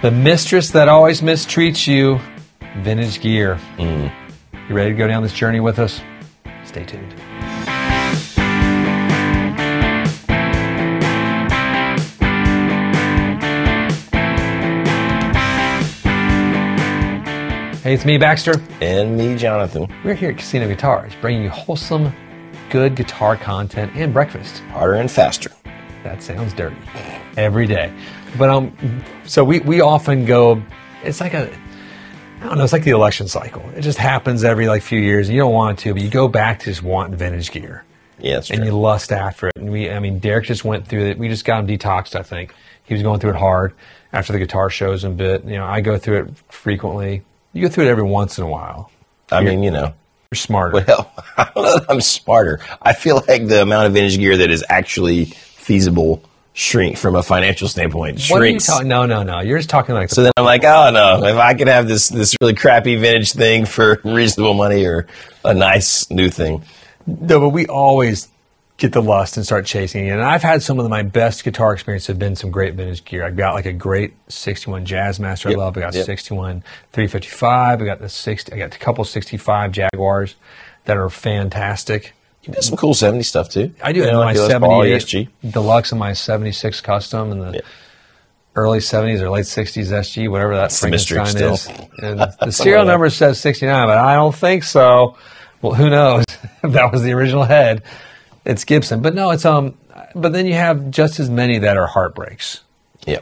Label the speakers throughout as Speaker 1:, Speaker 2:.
Speaker 1: The mistress that always mistreats you, vintage gear. You ready to go down this journey with us? Stay tuned. Hey, it's me, Baxter.
Speaker 2: And me, Jonathan.
Speaker 1: We're here at Casino Guitars, bringing you wholesome, good guitar content and breakfast.
Speaker 2: Harder and faster.
Speaker 1: That sounds dirty. Every day. But so we often go, it's like I don't know, it's like the election cycle. It just happens every few years. You don't want it to, but you go back to just wanting vintage gear.
Speaker 2: Yeah, that's true.
Speaker 1: And you lust after it. And Derek just went through it. We just got him detoxed, I think. He was going through it hard after the guitar shows and bit. I go through it frequently. You go through it every once in a while.
Speaker 2: You're
Speaker 1: smarter.
Speaker 2: Well, I don't know that I'm smarter. I feel like the amount of vintage gear that is actually feasible shrink from a financial standpoint. Shrinks.
Speaker 1: What are you talking? No. You're just talking like.
Speaker 2: So then I'm like, oh no, if I could have this really crappy vintage thing for reasonable money or a nice new thing.
Speaker 1: No, but we always get the lust and start chasing it. And I've had some of my best guitar experiences have been some great vintage gear. I've got a great 61 Jazzmaster I love. I got 61 355. I got a couple 65 Jaguars that are fantastic.
Speaker 2: You did some cool 70 stuff too.
Speaker 1: I do. My 78 Deluxe and my 76 Custom and the early 70s or late 60s SG, whatever that Frankenstein is. And the serial number says 69, but I don't think so. Well, who knows if that was the original head. It's Gibson, but no, it's but then you have just as many that are heartbreaks.
Speaker 2: Yeah,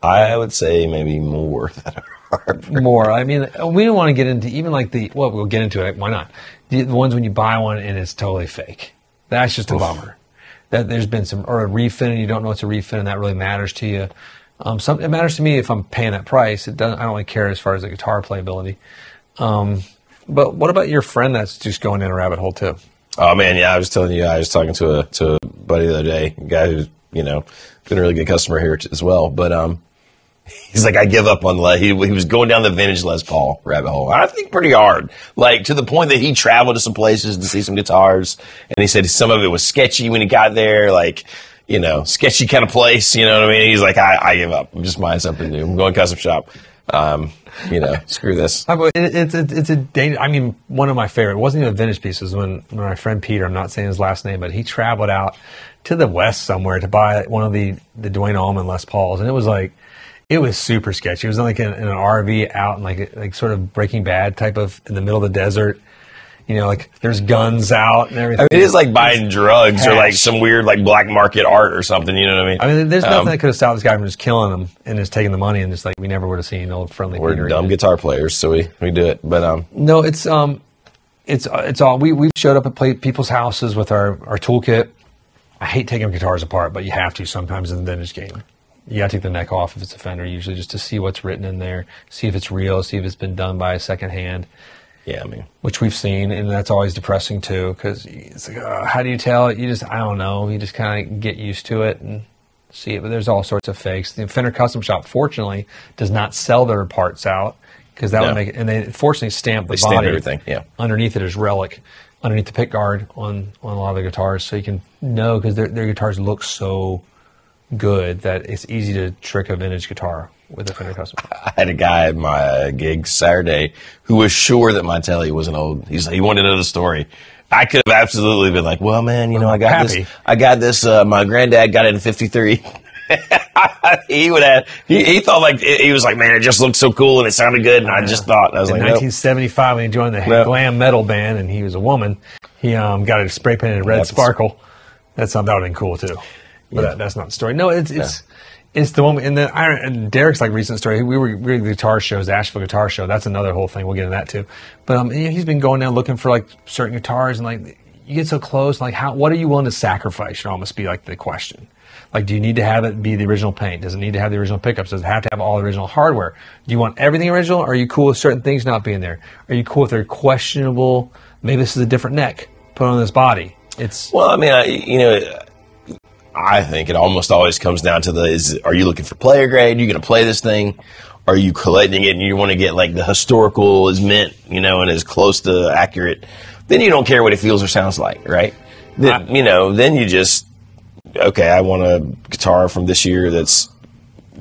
Speaker 2: I would say maybe more that are heartbreaks.
Speaker 1: More. We don't want to get into even we'll get into it. Why not? The ones when you buy one and it's totally fake. That's just a bummer. That there's been or a refin and you don't know it's a refin and that really matters to you. It matters to me if I'm paying that price. It doesn't. I don't really care as far as the guitar playability. But what about your friend that's just going in a rabbit hole too?
Speaker 2: Oh man, yeah, I was telling you, I was talking to a buddy the other day, a guy who's been a really good customer here as well. But he's like, I give up on he was going down the vintage Les Paul rabbit hole. I think pretty hard, to the point that he traveled to some places to see some guitars, and he said some of it was sketchy when he got there, sketchy kind of place. You know what I mean? He's like, I give up. I'm just buying something new. I'm going custom shop. Screw this.
Speaker 1: It's a danger. One of my favorite, it wasn't even a vintage piece, was when my friend Peter, I'm not saying his last name, but he traveled out to the West somewhere to buy one of the Dwayne Allman Les Pauls. And it was super sketchy. It was in an RV out in sort of Breaking Bad type of, in the middle of the desert. There's guns out and everything.
Speaker 2: It is like buying drugs or some weird black market art or something. You know what I mean?
Speaker 1: There's nothing that could have stopped this guy from just killing him and just taking the money and just we never would have seen old friendly
Speaker 2: We're
Speaker 1: Peter.
Speaker 2: Dumb guitar players, so we do it. But
Speaker 1: no, it's all we've showed up at people's houses with our toolkit. I hate taking guitars apart, but you have to sometimes in the vintage game. You got to take the neck off if it's a Fender, usually just to see what's written in there, see if it's real, see if it's been done by a second hand.
Speaker 2: Yeah,
Speaker 1: which we've seen, and that's always depressing too, because it's how do you tell it? I don't know. You just kind of get used to it and see it. But there's all sorts of fakes. The Fender Custom Shop, fortunately, does not sell their parts out because that would make it. And they fortunately stamp the body.
Speaker 2: Stamp everything. Yeah.
Speaker 1: Underneath it is relic, underneath the pick guard on a lot of the guitars, so you can know because their guitars look so good that it's easy to trick a vintage guitar with a Fender Custom.
Speaker 2: I had a guy at my gig Saturday who was sure that my telly was an old. He wanted to know the story. I could have absolutely been like, "Well, man, I got this. I got this. My granddad got it in '53." He thought he was like, man, it just looked so cool and it sounded good, and I just thought I was
Speaker 1: in 1975 when he joined the glam metal band and he was a woman, he got it spray painted red sparkle. That would have been cool too. But that's not the story. No, it's the one. And Derek's recent story. We were at the guitar shows, the Asheville Guitar Show. That's another whole thing. We'll get into that too. But he's been going down looking for certain guitars, and you get so close. What are you willing to sacrifice? Should almost be the question. Do you need to have it be the original paint? Does it need to have the original pickups? Does it have to have all the original hardware? Do you want everything original? Or are you cool with certain things not being there? Are you cool if they're questionable? Maybe this is a different neck put on this body.
Speaker 2: I think it almost always comes down to are you looking for player grade? Are you going to play this thing? Are you collecting it and you want to get the historical is mint, and as close to accurate? Then you don't care what it feels or sounds like, right? Then you just, okay, I want a guitar from this year that's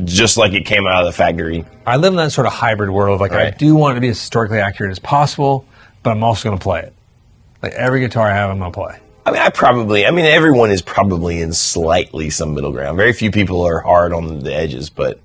Speaker 2: just like it came out of the factory.
Speaker 1: I live in that sort of hybrid world of like, I do want it to be as historically accurate as possible, but I'm also going to play it. Like every guitar I have, I'm going to play.
Speaker 2: I mean, everyone is probably in slightly some middle ground. Very few people are hard on the edges, but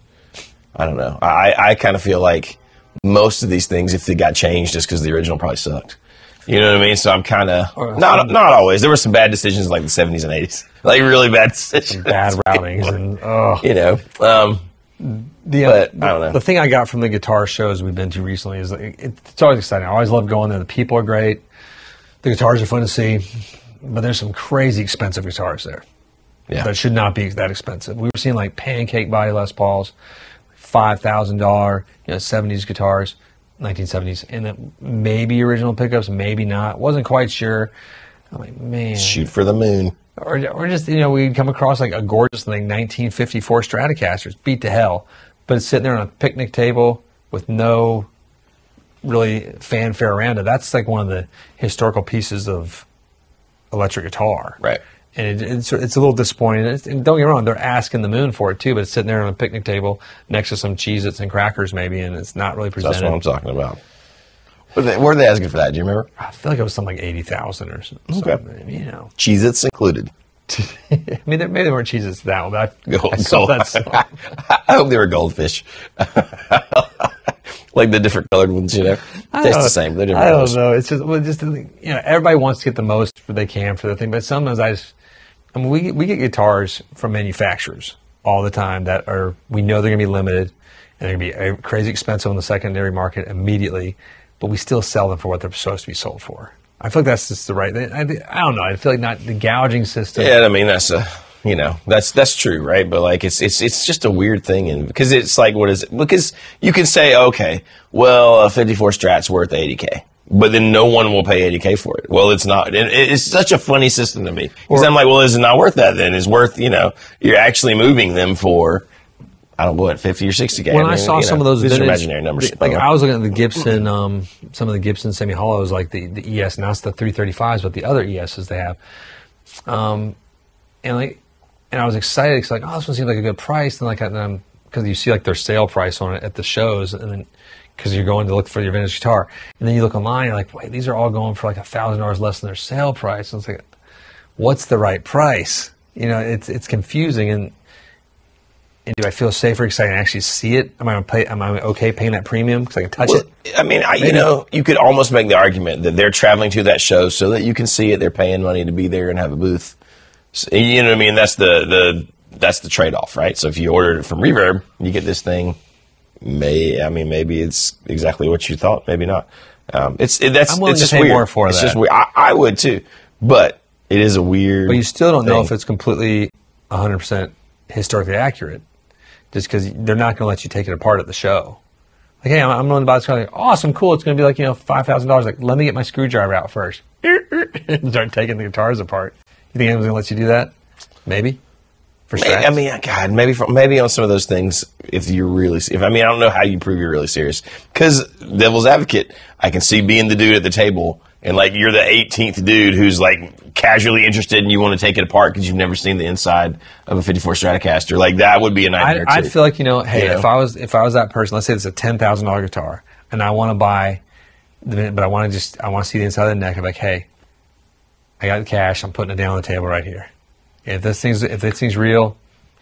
Speaker 2: I don't know. I kind of feel like most of these things, if they got changed, just because the original probably sucked. You know what I mean? So I'm kind of, not always. There were some bad decisions in like the 70s and 80s. Like really bad decisions.
Speaker 1: Bad routings. And,
Speaker 2: you know. But I don't know.
Speaker 1: The thing I got from the guitar shows we've been to recently is like, it's always exciting. I always love going there. The people are great. The guitars are fun to see. But there's some crazy expensive guitars there.
Speaker 2: Yeah.
Speaker 1: That should not be that expensive. We were seeing like pancake body Les Pauls, $5,000, 70s guitars. 1970s, and then maybe original pickups, maybe not. Wasn't quite sure. I'm like, man.
Speaker 2: Shoot for the moon.
Speaker 1: Or just, we'd come across like a gorgeous thing, 1954 Stratocasters, beat to hell. But it's sitting there on a picnic table with no really fanfare around it. That's like one of the historical pieces of electric guitar.
Speaker 2: Right.
Speaker 1: And it's a little disappointing. And don't get me wrong, they're asking the moon for it too, but it's sitting there on a picnic table next to some Cheez-Its and crackers maybe, and it's not really presented.
Speaker 2: That's what I'm talking about. What were they asking for that? Do you remember?
Speaker 1: I feel like it was something like 80,000 or something.
Speaker 2: Okay. Cheez-Its included.
Speaker 1: I mean, maybe they weren't Cheez-Its that one, but I saw that song.
Speaker 2: I hope they were goldfish. Like the different colored ones, Taste the same. They're different colors.
Speaker 1: I don't know. It's just everybody wants to get the most they can for the thing, but sometimes we get guitars from manufacturers all the time that we know they're going to be limited and they're going to be crazy expensive on the secondary market immediately, but we still sell them for what they're supposed to be sold for. I feel like that's just the right thing. I don't know. I feel like not the gouging system.
Speaker 2: Yeah, I mean that's true, right? But like it's just a weird thing, and because it's like, what is it? Because you can say, okay, well, a 54 Strat's worth $80K. But then no one will pay $80K for it. Well, it's not. It's such a funny system to me. Because I'm like, well, is it not worth that then? It's worth, you're actually moving them for, I don't know, what, 50 or 60K.
Speaker 1: When I saw some of those
Speaker 2: vintage, imaginary numbers.
Speaker 1: Like I was looking at the Gibson, some of the Gibson semi-hollows, like the ES, not the 335s, but the other ESs they have. And I was excited because like, oh, this one seems like a good price. And because you see like their sale price on it at the shows, and then because you're going to look for your vintage guitar, and then you look online, you're like, wait, these are all going for like $1,000 less than their sale price. And it's like, what's the right price? It's confusing. And do I feel safer because I can actually see it? Am I okay paying that premium because I can touch it?
Speaker 2: I mean, you could almost make the argument that they're traveling to that show so that you can see it. They're paying money to be there and have a booth. So, you know what I mean? That's the trade-off, right? So if you order it from Reverb, you get this thing. Maybe it's exactly what you thought. Maybe not. I'm willing
Speaker 1: to
Speaker 2: just
Speaker 1: pay
Speaker 2: weird.
Speaker 1: more for
Speaker 2: it's
Speaker 1: that.
Speaker 2: Just weird. I would too, but it is a weird.
Speaker 1: But you still don't know if it's completely 100% historically accurate, just because they're not going to let you take it apart at the show. Like, hey, I'm willing to buy this car. Like, awesome, cool. It's going to be like $5,000. Like, let me get my screwdriver out first. And start taking the guitars apart. You think anyone's going to let you do that? Maybe.
Speaker 2: God, maybe on some of those things, I don't know how you prove you're really serious. Because devil's advocate, I can see being the dude at the table, and like you're the 18th dude who's like casually interested and you want to take it apart because you've never seen the inside of a 54 Stratocaster. Like that would be a nightmare too.
Speaker 1: I'd feel like, if I was that person, let's say it's a $10,000 guitar, and I want to buy, but I want to see the inside of the neck. I'm like, hey, I got the cash. I'm putting it down on the table right here. If this thing's real,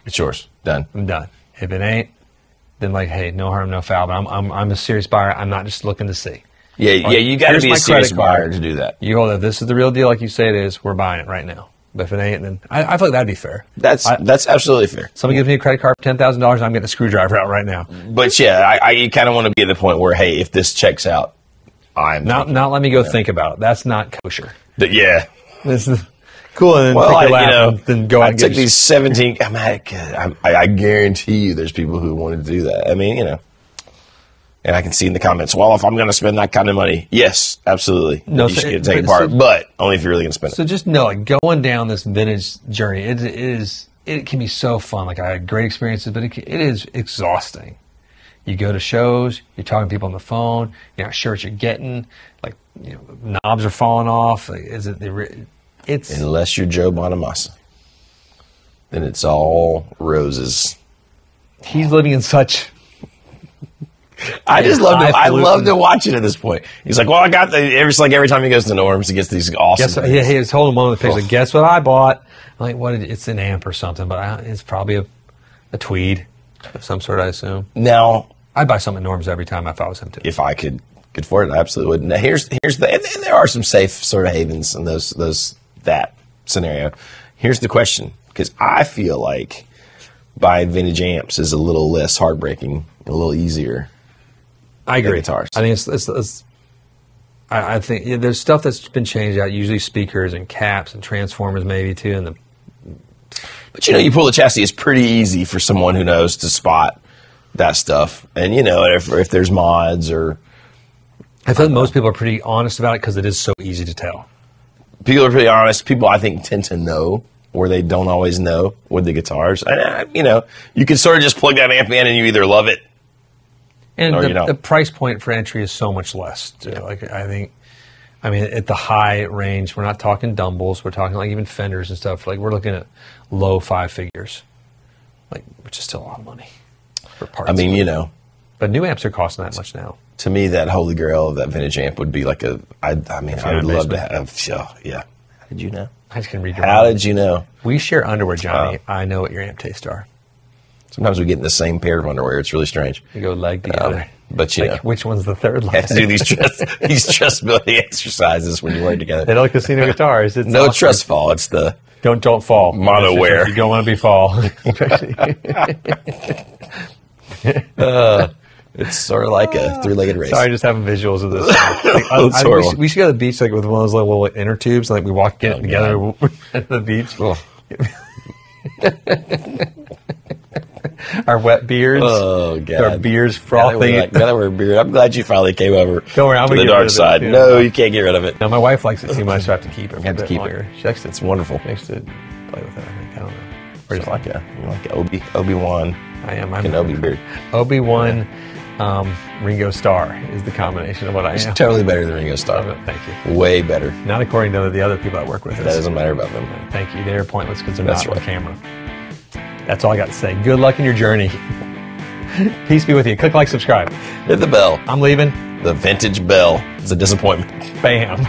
Speaker 2: it's yours. Done.
Speaker 1: I'm done. If it ain't, then like, hey, no harm, no foul. But I'm a serious buyer. I'm not just looking to see.
Speaker 2: Yeah, you got to be a serious buyer to do that.
Speaker 1: You hold it. If this is the real deal, like you say it is, we're buying it right now. But if it ain't, then I feel like that'd be fair.
Speaker 2: That's absolutely fair.
Speaker 1: Somebody gives me a credit card for $10,000, I'm getting a screwdriver out right now.
Speaker 2: But yeah, you kind of want to be at the point where, hey, if this checks out, I'm
Speaker 1: not let me go think about it. That's not kosher.
Speaker 2: Yeah.
Speaker 1: This is cool. And then then go out and
Speaker 2: get these 17. I guarantee you, there's people who wanted to do that. And I can see in the comments, well, if I'm going to spend that kind of money, yes, absolutely, you should take it apart, but only if you're really going to spend it.
Speaker 1: So just know, like, going down this vintage journey, it can be so fun. Like, I had great experiences, but it is exhausting. You go to shows, you're talking to people on the phone, you're not sure what you're getting, like, knobs are falling off. Like,
Speaker 2: unless you're Joe Bonamassa, then it's all roses.
Speaker 1: he's living in such.
Speaker 2: I love to watch it at this point. He's like, well, I got every time he goes to Norm's, he gets these awesome.
Speaker 1: Yeah, he was holding one of the pictures. Like, guess what I bought? I'm like, what? It's an amp or something, but it's probably a tweed of some sort, I assume.
Speaker 2: Now,
Speaker 1: I'd buy something at Norm's every time if I was him too.
Speaker 2: If I could afford it, I absolutely would. Now, here's and there are some safe sort of havens in that scenario. Here's the question, because I feel like buying vintage amps is a little less heartbreaking, a little easier.
Speaker 1: I agree.
Speaker 2: Guitars.
Speaker 1: I think I think there's stuff that's been changed out. Usually speakers and caps and transformers, maybe too.
Speaker 2: But you pull the chassis. It's pretty easy for someone who knows to spot that stuff. And if there's mods or,
Speaker 1: I feel like most people are pretty honest about it because it is so easy to tell.
Speaker 2: People are pretty honest. People, I think, tend to know, or they don't always know with the guitars. And you can sort of just plug that amp in, and you either love it.
Speaker 1: And the price point for entry is so much less. Yeah. Like at the high range, we're not talking Dumbles. We're talking like even Fenders and stuff. Like we're looking at low 5 figures, which is still a lot of money for parts.
Speaker 2: But
Speaker 1: new amps are costing that much now.
Speaker 2: To me, that holy grail of that vintage amp would be like I would love to have. Yeah. How did you know?
Speaker 1: I just can read your
Speaker 2: How did you know?
Speaker 1: We share underwear, Johnny. I know what your amp tastes are.
Speaker 2: Sometimes we get in the same pair of underwear. It's really strange.
Speaker 1: You go leg together.
Speaker 2: But
Speaker 1: which one's the third leg?
Speaker 2: You have to do these trust building exercises when you work together.
Speaker 1: They don't casino guitars. It's
Speaker 2: no
Speaker 1: awesome.
Speaker 2: Trust fall. It's the
Speaker 1: don't fall.
Speaker 2: Mono wear.
Speaker 1: You don't want to be fall.
Speaker 2: It's sort of like a 3-legged race.
Speaker 1: Sorry, just having visuals of this. We should go to the beach with one of those little inner tubes. We walk together at the beach. Our wet beards.
Speaker 2: Oh, God.
Speaker 1: Our beards frothing.
Speaker 2: Now that we're a beard, I'm glad you finally came over
Speaker 1: Don't worry, I'm
Speaker 2: to
Speaker 1: gonna
Speaker 2: the dark side. No, you can't get rid of it.
Speaker 1: No, my wife likes it too much, so I have to keep it.
Speaker 2: You have to keep it.
Speaker 1: She likes it.
Speaker 2: It's wonderful.
Speaker 1: She likes to play with it, I think. I don't know.
Speaker 2: Or just like Obi-Wan.
Speaker 1: I am.
Speaker 2: Kenobi beard.
Speaker 1: Obi-Wan Ringo Starr is the combination of what I am.
Speaker 2: It's totally better than Ringo Starr.
Speaker 1: Thank you.
Speaker 2: Way better.
Speaker 1: Not according to the other people I work with.
Speaker 2: That doesn't matter about them.
Speaker 1: Thank you. They're pointless because they're not on camera. That's all I got to say. Good luck in your journey. Peace be with you. Click like, subscribe.
Speaker 2: Hit the bell.
Speaker 1: I'm leaving.
Speaker 2: The vintage bell is a disappointment.
Speaker 1: Bam.